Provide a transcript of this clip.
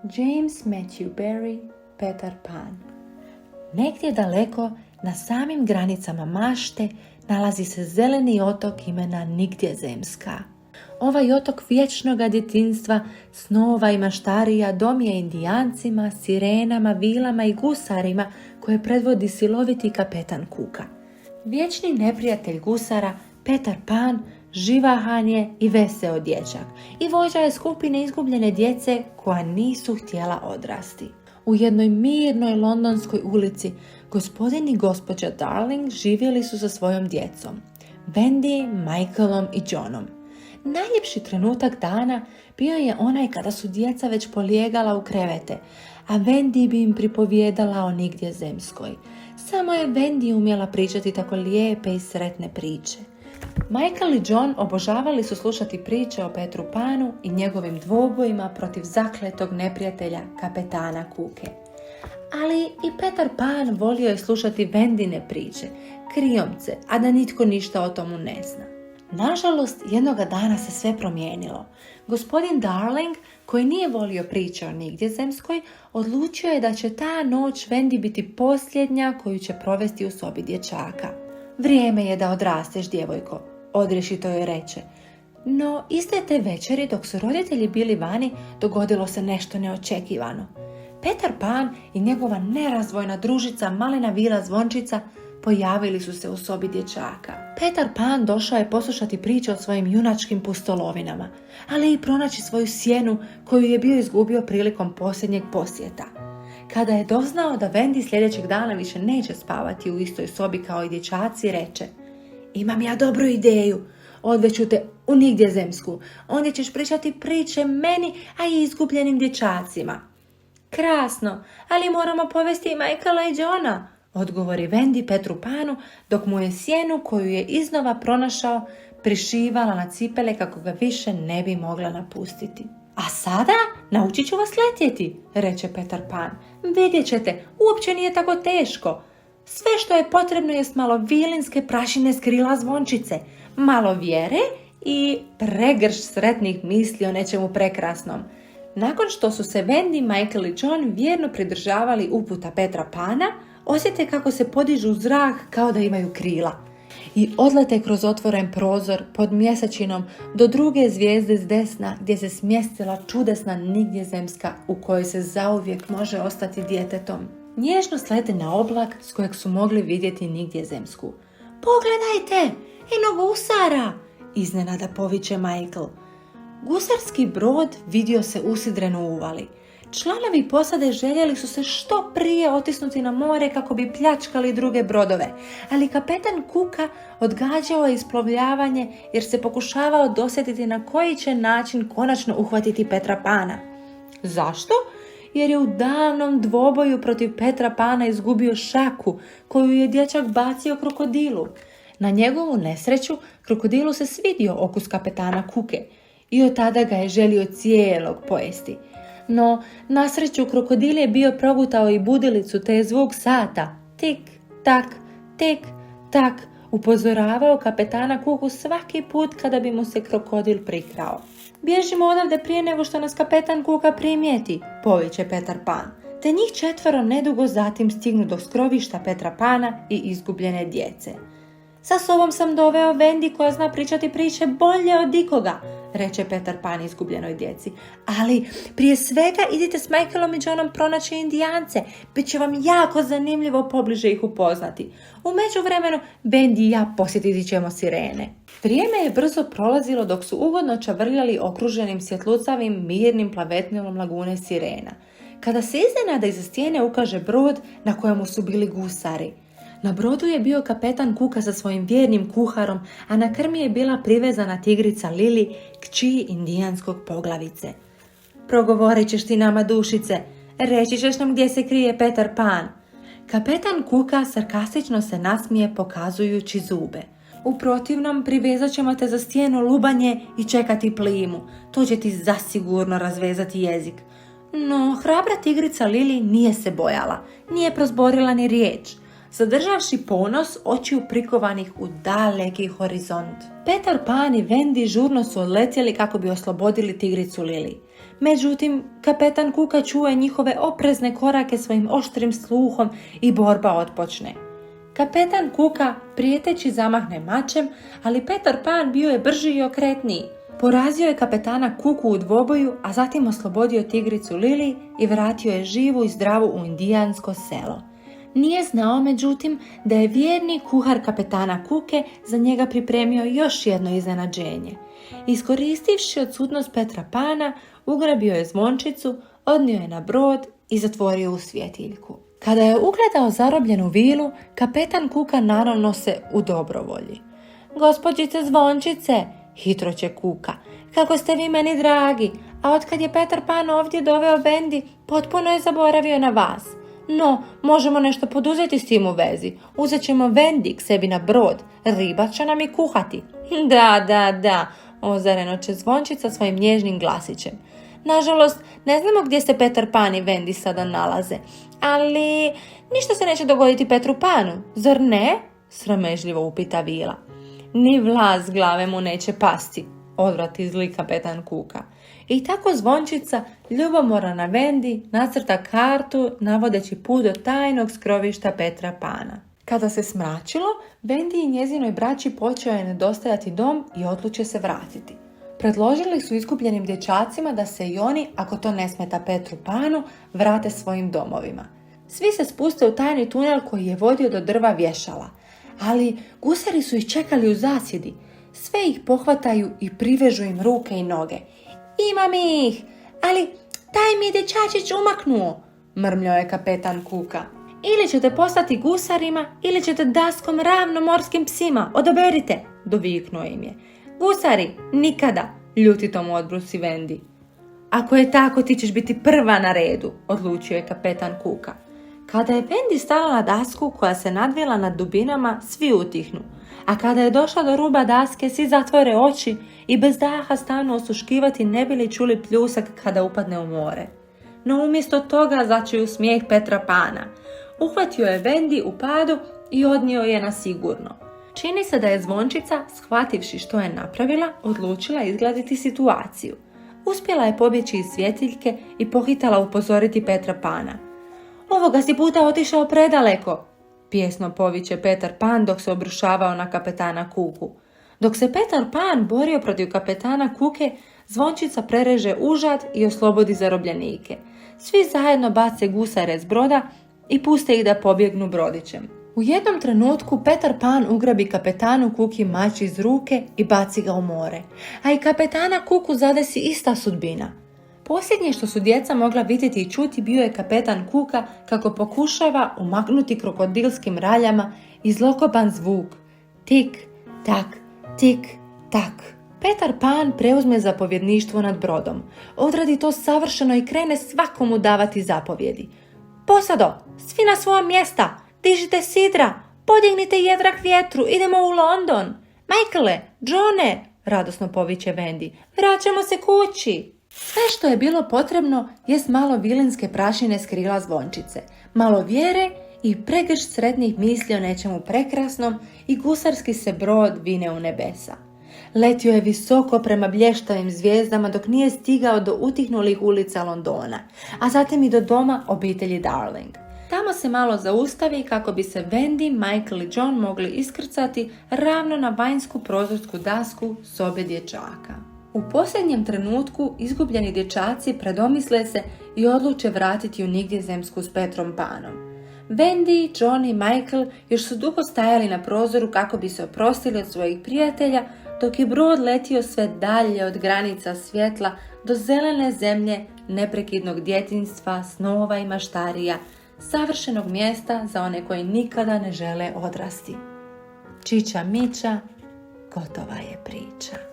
James Matthew Barrie, Petar Pan. Negdje daleko, na samim granicama mašte, nalazi se zeleni otok imena Nigdjezemska. Ovaj otok vječnoga djetinjstva, snova i maštarija dom je Indijancima, sirenama, vilama i gusarima koje predvodi siloviti kapetan Kuka. Vječni neprijatelj gusara, Petar Pan, živahan je i veseo dječak i vođa je skupine izgubljene djece koja nisu htjela odrasti. U jednoj mirnoj londonskoj ulici gospodin i gospođa Darling živjeli su sa svojom djecom, Wendy, Michaelom i Johnom. Najljepši trenutak dana bio je onaj kada su djeca već polijegala u krevete, a Wendy bi im pripovijedala o Nigdjezemskoj. Samo je Wendy umjela pričati tako lijepe i sretne priče. Michael i John obožavali su slušati priče o Petru Panu i njegovim dvobojima protiv zakletog neprijatelja kapetana Kuke. Ali i Petar Pan volio je slušati Wendine priče, krijomce, a da nitko ništa o tomu ne zna. Nažalost, jednoga dana se sve promijenilo. Gospodin Darling, koji nije volio priče o Nigdjezemskoj, odlučio je da će ta noć Wendy biti posljednja koju će provesti u sobi dječaka. Vrijeme je da odrasteš, djevojko, odrješito joj reče. No, iste te večeri, dok su roditelji bili vani, dogodilo se nešto neočekivano. Petar Pan i njegova nerazdvojna družica Malena Vila Zvončica pojavili su se u sobi dječaka. Petar Pan došao je poslušati priče o svojim junačkim pustolovinama, ali i pronaći svoju sjenu koju je bio izgubio prilikom posljednjeg posjeta. Kada je doznao da Wendy sljedećeg dana više neće spavati u istoj sobi kao i dječaci, reče: imam ja dobru ideju, odveću te u Nigdjezemsku, ondje ćeš pričati priče meni, a i izgubljenim dječacima. Krasno, ali moramo povesti i Michaela i Johna, odgovori Wendy Petru Panu, dok mu je sjenu koju je iznova pronašao prišivala na cipele kako ga više ne bi mogla napustiti. A sada naučit ću vas letjeti, reče Petar Pan. Vidjet ćete, uopće nije tako teško. Sve što je potrebno jest malo vilinske prašine s krila zvončice, malo vjere i pregršt sretnih misli o nečemu prekrasnom. Nakon što su se Wendy, Michael i John vjerno pridržavali uputa Petra Pana, osjete kako se podižu u zrak kao da imaju krila i odlete kroz otvoren prozor pod mjesečinom do druge zvijezde s desna gdje se smjestila čudesna Nigdjezemska u kojoj se zauvijek može ostati djetetom. Nježno slete na oblak s kojeg su mogli vidjeti Nigdjezemsku. Pogledajte, eno gusara, iznenada poviče Michael. Gusarski brod vidio se usidren u uvali. Članovi posade željeli su se što prije otisnuti na more kako bi pljačkali druge brodove, ali kapetan Kuka odgađao je isplovljavanje jer se pokušavao dosjetiti na koji će način konačno uhvatiti Petra Pana. Zašto? Jer je u davnom dvoboju protiv Petra Pana izgubio šaku koju je dječak bacio krokodilu. Na njegovu nesreću krokodilu se svidio okus kapetana Kuke i od tada ga je želio cijelog pojesti. No, na sreću krokodil je bio progutao i budilicu te je zvuk sata, tik, tak, upozoravao kapetana Kuku svaki put kada bi mu se krokodil prikrao. Bježimo odavde prije nego što nas kapetan Kuka primijeti, poviče Petar Pan, te njih 4 nedugo zatim stignu do skrovišta Petra Pana i izgubljene djece. Sa sobom sam doveo Wendy koja zna pričati priče bolje od ikoga, reče Petar Pan izgubljenoj djeci. Ali prije svega idite s Michaelom i Johnom pronaći Indijance. Biće vam jako zanimljivo pobliže ih upoznati. U međuvremenu Wendy i ja posjetiti ćemo sirene. Vrijeme je brzo prolazilo dok su ugodno čavrljali okruženim svjetlucavim mirnim plavetnilom lagune sirena. Kada se iznenada iza stijene ukaže brod na kojemu su bili gusari. Na brodu je bio kapetan Kuka sa svojim vjernim kuharom, a na krmi je bila privezana tigrica Lili, kći indijanskog poglavice. Progovorit ćeš ti nama, dušice, reći ćeš nam gdje se krije Petar Pan. Kapetan Kuka sarkastično se nasmije pokazujući zube. U protivnom privezat ćemo te za stijenu lubanje i čekati plimu. To će ti zasigurno razvezati jezik. No, hrabra tigrica Lili nije se bojala, nije prozborila ni riječ, zadržavši ponos očiju prikovanih u daleki horizont. Petar Pan i Wendy žurno su odletjeli kako bi oslobodili tigricu Lili. Međutim, kapetan Kuka čuje njihove oprezne korake svojim oštrim sluhom i borba otpočne. Kapetan Kuka prijeteći zamahne mačem, ali Peter Pan bio je brži i okretniji. Porazio je kapetana Kuku u dvoboju, a zatim oslobodio tigricu Lili i vratio je živu i zdravu u indijansko selo. Nije znao, međutim, da je vjerni kuhar kapetana Kuke za njega pripremio još jedno iznenađenje. Iskoristivši odsutnost Petra Pana, ugrabio je zvončicu, odnio je na brod i zatvorio u svjetiljku. Kada je ugledao zarobljenu vilu, kapetan Kuka naravno se u dobrovolji. Gospođice zvončice, hitro će Kuka, kako ste vi meni dragi, a otkad je Petar Pan ovdje doveo Vendi, potpuno je zaboravio na vas. No, možemo nešto poduzeti s tim u vezi. Uzet ćemo Vendi k sebi na brod, riba će nam i kuhati. Da, ozareno će zvončica svojim nježnim glasićem. Nažalost, ne znamo gdje se Petar Pan i Vendi sada nalaze, ali ništa se neće dogoditi Petru Panu, zar ne? Sramežljivo upita Vila. Ni vlas glave mu neće pasti, odvrati zli kapetan Kuka. I tako zvončica ljubomora na Vendi nacrta kartu navodeći put do tajnog skrovišta Petra Pana. Kada se smračilo, Vendi i njezinoj braći počeo je nedostajati dom i odluče se vratiti. Predložili su izgubljenim dječacima da se i oni, ako to ne smeta Petru Panu, vrate svojim domovima. Svi se spuste u tajni tunel koji je vodio do drva vješala, ali gusari su ih čekali u zasjedi. Sve ih pohvataju i privežu im ruke i noge. Imam ih, ali taj mi je dječačić umaknuo, mrmljao je kapetan Kuka. Ili ćete postati gusarima, ili ćete daskom ravno morskim psima, odaberite, doviknuo im je. Gusari, nikada, ljutito mu odbrusi Vendi. Ako je tako, ti ćeš biti prva na redu, odlučio je kapetan Kuka. Kada je Vendi stala na dasku koja se nadvila nad dubinama, svi utihnu. A kada je došla do ruba daske, svi zatvore oči i bez daha stanu osluškivati ne bi li čuli pljusak kada upadne u more. No umjesto toga začuju smijeh Petra Pana. Uhvatio je Vendi u padu i odnio je na sigurno. Čini se da je zvončica, shvativši što je napravila, odlučila izgladiti situaciju. Uspjela je pobjeći iz svjetiljke i pohitala upozoriti Petra Pana. Ovoga si puta otišao predaleko, pjesno poviće Petar Pan dok se obrušavao na kapetana Kuku. Dok se Petar Pan borio protiv kapetana Kuke, zvončica prereže užad i oslobodi zarobljenike. Svi zajedno bace gusare s broda i puste ih da pobjegnu brodićem. U jednom trenutku Petar Pan ugrabi kapetanu Kuki mač iz ruke i baci ga u more, a i kapetana Kuku zadesi ista sudbina. Posljednje što su djeca mogla vidjeti i čuti bio je kapetan Kuka kako pokušava umaknuti krokodilskim raljama i zlokoban zvuk. Tik, tak, tik, tak. Petar Pan preuzme zapovjedništvo nad brodom. Odradi to savršeno i krene svakomu davati zapovjedi. Posado, svi na svoja mjesta, dižite sidra, podignite jedrak vjetru, idemo u London. Michaele, Johne, radosno poviće Vendi, vraćamo se kući. Sve što je bilo potrebno jest malo vilinske prašine s krila zvončice, malo vjere i pregršt sretnih misli o nečemu prekrasnom i gusarski se brod vine u nebesa. Letio je visoko prema blještavim zvijezdama dok nije stigao do utihnulih ulica Londona, a zatim i do doma obitelji Darling. Tamo se malo zaustavi kako bi se Vendi, Michael i John mogli iskrcati ravno na vanjsku prozorsku dasku sobe dječaka. U posljednjem trenutku izgubljeni dječaci predomisle se i odluče vratiti u nigdjezemsku s Petrom Panom. Vendi, John i Michael još su dugo stajali na prozoru kako bi se oprostili od svojih prijatelja, dok je brod letio sve dalje od granica svjetla do zelene zemlje neprekidnog djetinjstva, snova i maštarija, savršenog mjesta za one koji nikada ne žele odrasti. Čiča miča, gotova je priča.